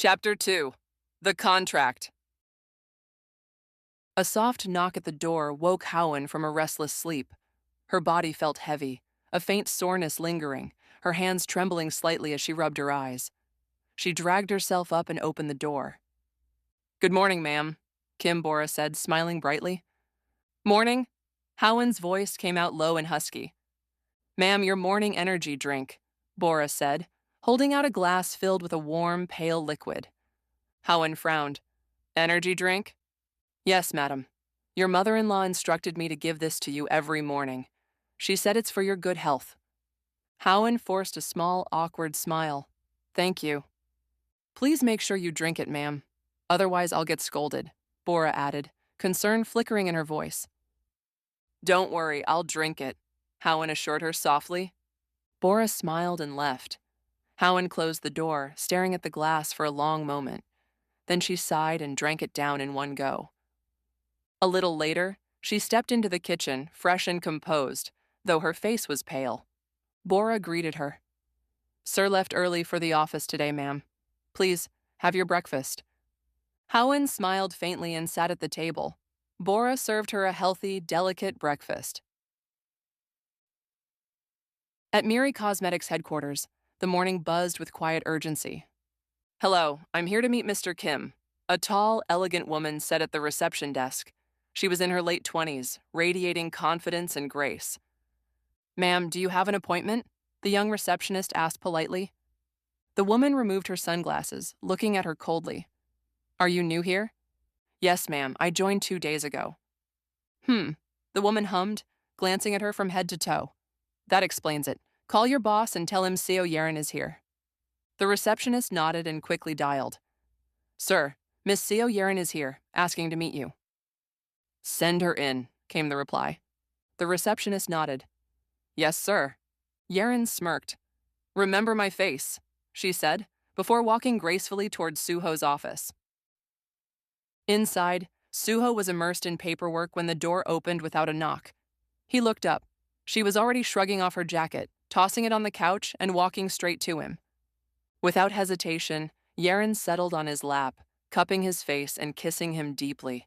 Chapter 2. The Contract. A soft knock at the door woke Howen from a restless sleep. Her body felt heavy, a faint soreness lingering, her hands trembling slightly as she rubbed her eyes. She dragged herself up and opened the door. "Good morning, ma'am," Kim Bora said, smiling brightly. "Morning?" Howen's voice came out low and husky. "Ma'am, your morning energy drink," Bora said, holding out a glass filled with a warm, pale liquid. Howen frowned. "Energy drink?" "Yes, madam. Your mother-in-law instructed me to give this to you every morning. She said it's for your good health." Howen forced a small, awkward smile. "Thank you." "Please make sure you drink it, ma'am. Otherwise I'll get scolded," Bora added, concern flickering in her voice. "Don't worry, I'll drink it," Howen assured her softly. Bora smiled and left. Howen closed the door, staring at the glass for a long moment. Then she sighed and drank it down in one go. A little later, she stepped into the kitchen, fresh and composed, though her face was pale. Bora greeted her. "Sir left early for the office today, ma'am. Please, have your breakfast." Howen smiled faintly and sat at the table. Bora served her a healthy, delicate breakfast. At Miri Cosmetics headquarters, the morning buzzed with quiet urgency. "Hello, I'm here to meet Mr. Kim." A tall, elegant woman sat at the reception desk. She was in her late 20s, radiating confidence and grace. "Ma'am, do you have an appointment?" the young receptionist asked politely. The woman removed her sunglasses, looking at her coldly. "Are you new here?" "Yes, ma'am, I joined 2 days ago." The woman hummed, glancing at her from head to toe. "That explains it. Call your boss and tell him CEO Yeren is here." The receptionist nodded and quickly dialed. "Sir, Miss CEO Yeren is here, asking to meet you." "Send her in," came the reply. The receptionist nodded. "Yes, sir." Yeren smirked. "Remember my face," she said, before walking gracefully toward Suho's office. Inside, Suho was immersed in paperwork when the door opened without a knock. He looked up. She was already shrugging off her jacket, tossing it on the couch, and walking straight to him. Without hesitation, Yeren settled on his lap, cupping his face and kissing him deeply.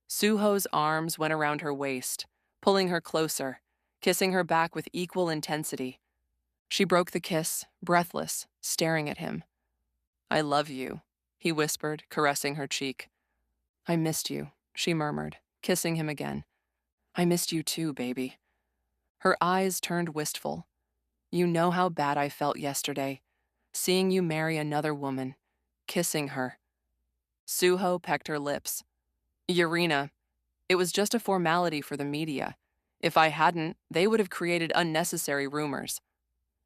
Suho's arms went around her waist, pulling her closer, kissing her back with equal intensity. She broke the kiss, breathless, staring at him. "I love you," he whispered, caressing her cheek. "I missed you," she murmured, kissing him again. "I missed you too, baby." Her eyes turned wistful. "You know how bad I felt yesterday, seeing you marry another woman, kissing her." Suho pecked her lips. "Irina, it was just a formality for the media. If I hadn't, they would have created unnecessary rumors."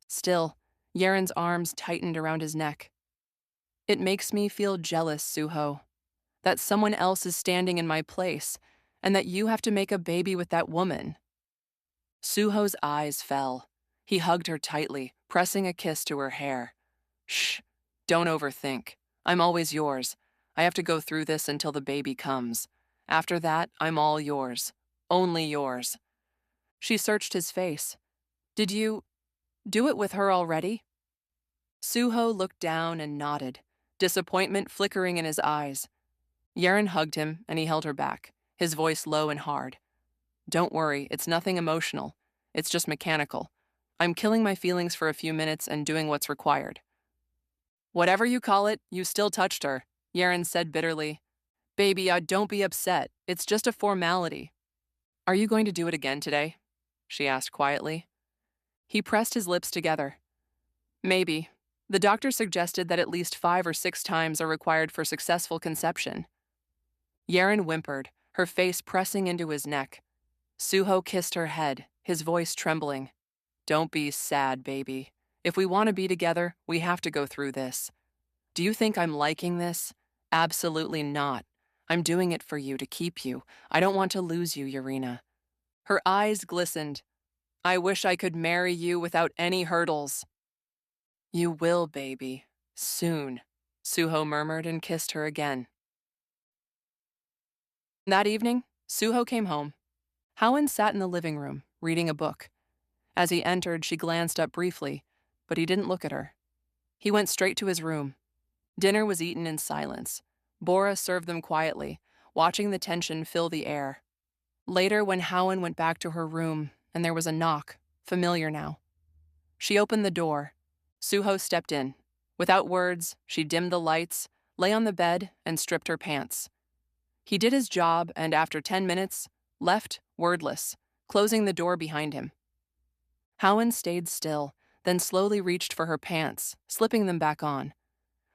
Still, Yeren's arms tightened around his neck. "It makes me feel jealous, Suho, that someone else is standing in my place, and that you have to make a baby with that woman." Suho's eyes fell. He hugged her tightly, pressing a kiss to her hair. "Shh, don't overthink. I'm always yours. I have to go through this until the baby comes. After that, I'm all yours. Only yours." She searched his face. "Did you do it with her already?" Suho looked down and nodded, disappointment flickering in his eyes. Yeren hugged him, and he held her back, his voice low and hard. "Don't worry, it's nothing emotional. It's just mechanical. I'm killing my feelings for a few minutes and doing what's required." "Whatever you call it, you still touched her," Yeren said bitterly. "Baby, don't be upset. It's just a formality." "Are you going to do it again today?" she asked quietly. He pressed his lips together. "Maybe. The doctor suggested that at least 5 or 6 times are required for successful conception." Yeren whimpered, her face pressing into his neck. Suho kissed her head, his voice trembling. "Don't be sad, baby. If we want to be together, we have to go through this. Do you think I'm liking this? Absolutely not. I'm doing it for you, to keep you. I don't want to lose you, Irina." Her eyes glistened. "I wish I could marry you without any hurdles." "You will, baby. Soon," Suho murmured and kissed her again. That evening, Suho came home. Howen sat in the living room, reading a book. As he entered, she glanced up briefly, but he didn't look at her. He went straight to his room. Dinner was eaten in silence. Bora served them quietly, watching the tension fill the air. Later, when Howen went back to her room and there was a knock, familiar now. She opened the door. Suho stepped in. Without words, she dimmed the lights, lay on the bed, and stripped her pants. He did his job and after 10 minutes, left wordless, closing the door behind him. Howen stayed still, then slowly reached for her pants, slipping them back on.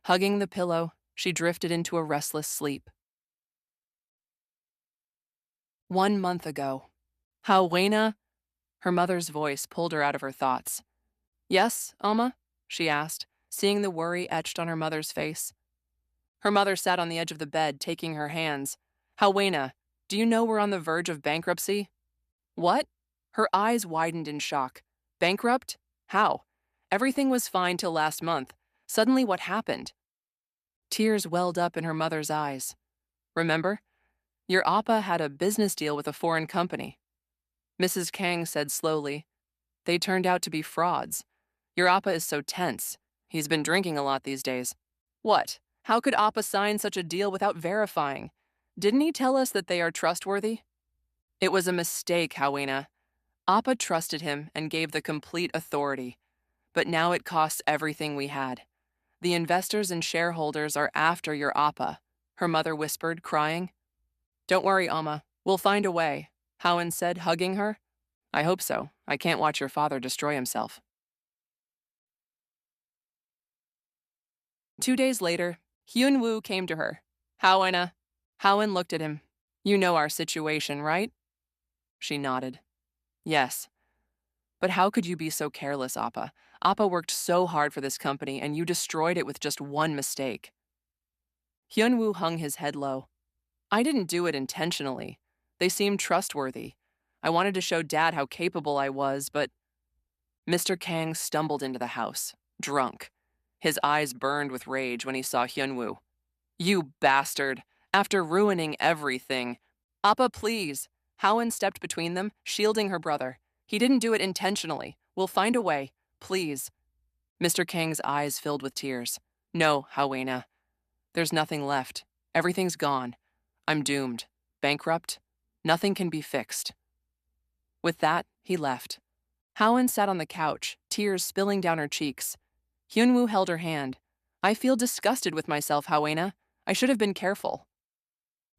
Hugging the pillow, she drifted into a restless sleep. 1 month ago. Hawena? Her mother's voice pulled her out of her thoughts. Yes, Alma? She asked, seeing the worry etched on her mother's face. Her mother sat on the edge of the bed, taking her hands. Hawena, do you know we're on the verge of bankruptcy? What? Her eyes widened in shock. Bankrupt? How? Everything was fine till last month. Suddenly, what happened? Tears welled up in her mother's eyes. Remember? Your appa had a business deal with a foreign company. Mrs. Kang said slowly, they turned out to be frauds. Your appa is so tense. He's been drinking a lot these days. What? How could appa sign such a deal without verifying? Didn't he tell us that they are trustworthy? It was a mistake, Hawena. Appa trusted him and gave the complete authority. But now it costs everything we had. The investors and shareholders are after your appa, her mother whispered, crying. Don't worry, Alma. We'll find a way, Howen said, hugging her. I hope so. I can't watch your father destroy himself. 2 days later, Hyun-woo came to her. Hawena. Howen looked at him. You know our situation, right? She nodded. Yes. But how could you be so careless, Appa? Appa worked so hard for this company, and you destroyed it with just one mistake. Hyun-woo hung his head low. I didn't do it intentionally. They seemed trustworthy. I wanted to show Dad how capable I was, but... Mr. Kang stumbled into the house, drunk. His eyes burned with rage when he saw Hyun-woo. You bastard! After ruining everything. Appa, please! Howen stepped between them, shielding her brother. He didn't do it intentionally. We'll find a way. Please. Mr. Kang's eyes filled with tears. No, Hawena. There's nothing left. Everything's gone. I'm doomed. Bankrupt. Nothing can be fixed. With that, he left. Howen sat on the couch, tears spilling down her cheeks. Hyun-woo held her hand. I feel disgusted with myself, Hawena. I should have been careful.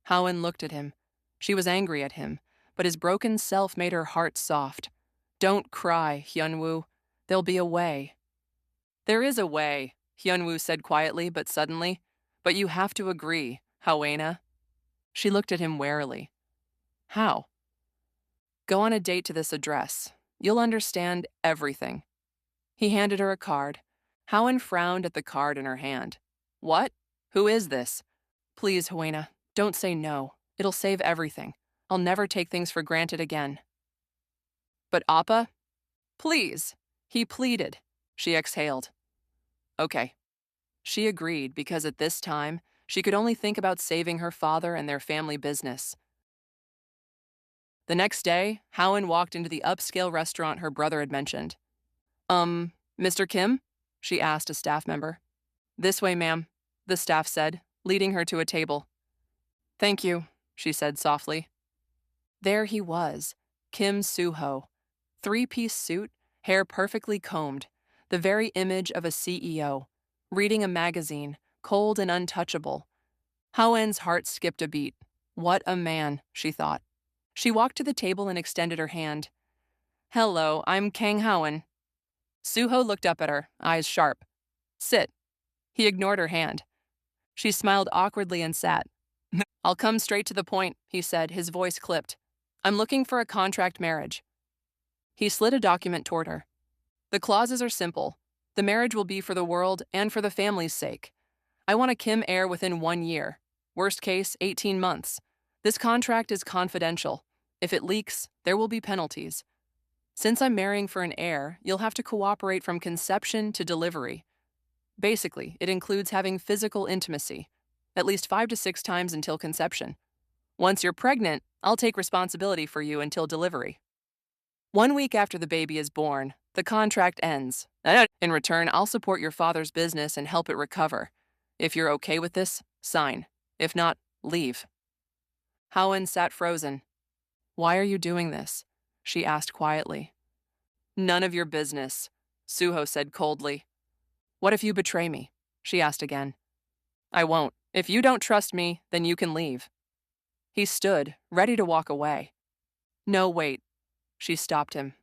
Howen looked at him. She was angry at him, but his broken self made her heart soft. Don't cry, Hyun-woo. There'll be a way. There is a way, Hyun-woo said quietly but suddenly. But you have to agree, Hawena. She looked at him warily. How? Go on a date to this address. You'll understand everything. He handed her a card. Howen frowned at the card in her hand. What? Who is this? Please, Hawena, don't say no. It'll save everything. I'll never take things for granted again. But Appa? Please, he pleaded. She exhaled. Okay. She agreed because at this time, she could only think about saving her father and their family business. The next day, Howen walked into the upscale restaurant her brother had mentioned. Mr. Kim? She asked a staff member. This way, ma'am, the staff said, leading her to a table. Thank you, she said softly. There he was, Kim Suho. 3-piece suit, hair perfectly combed, the very image of a CEO, reading a magazine, cold and untouchable. Howen's heart skipped a beat. What a man, she thought. She walked to the table and extended her hand. Hello, I'm Kang Howen. Suho looked up at her, eyes sharp. Sit. He ignored her hand. She smiled awkwardly and sat. I'll come straight to the point, he said, his voice clipped. I'm looking for a contract marriage. He slid a document toward her. The clauses are simple. The marriage will be for the world and for the family's sake. I want a Kim heir within 1 year. Worst case, 18 months. This contract is confidential. If it leaks, there will be penalties. Since I'm marrying for an heir, you'll have to cooperate from conception to delivery. Basically, it includes having physical intimacy, at least 5 to 6 times until conception. Once you're pregnant, I'll take responsibility for you until delivery. 1 week after the baby is born, the contract ends. In return, I'll support your father's business and help it recover. If you're okay with this, sign. If not, leave. Hawen sat frozen. Why are you doing this? She asked quietly. None of your business, Suho said coldly. What if you betray me? She asked again. I won't. If you don't trust me, then you can leave. He stood, ready to walk away. No, wait. She stopped him.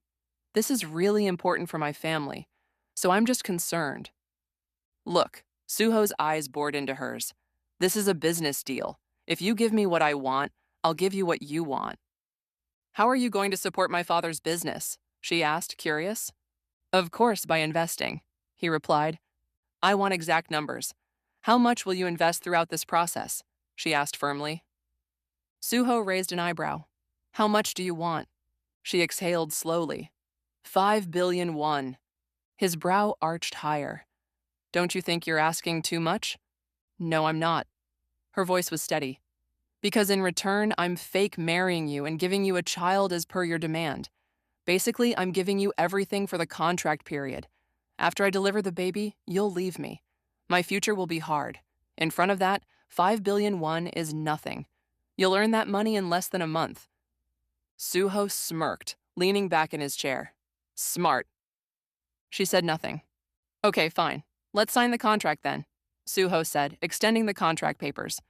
This is really important for my family, so I'm just concerned. Look, Suho's eyes bored into hers. This is a business deal. If you give me what I want, I'll give you what you want. How are you going to support my father's business? She asked, curious. Of course, by investing, he replied. I want exact numbers. How much will you invest throughout this process? She asked firmly. Suho raised an eyebrow. How much do you want? She exhaled slowly. 5 billion won. His brow arched higher. Don't you think you're asking too much? No, I'm not. Her voice was steady. Because in return, I'm fake marrying you and giving you a child as per your demand. Basically, I'm giving you everything for the contract period. After I deliver the baby, you'll leave me. My future will be hard. In front of that, 5 billion won is nothing. You'll earn that money in less than a month. Suho smirked, leaning back in his chair. Smart. She said nothing. Okay, fine. Let's sign the contract then, Suho said, extending the contract papers.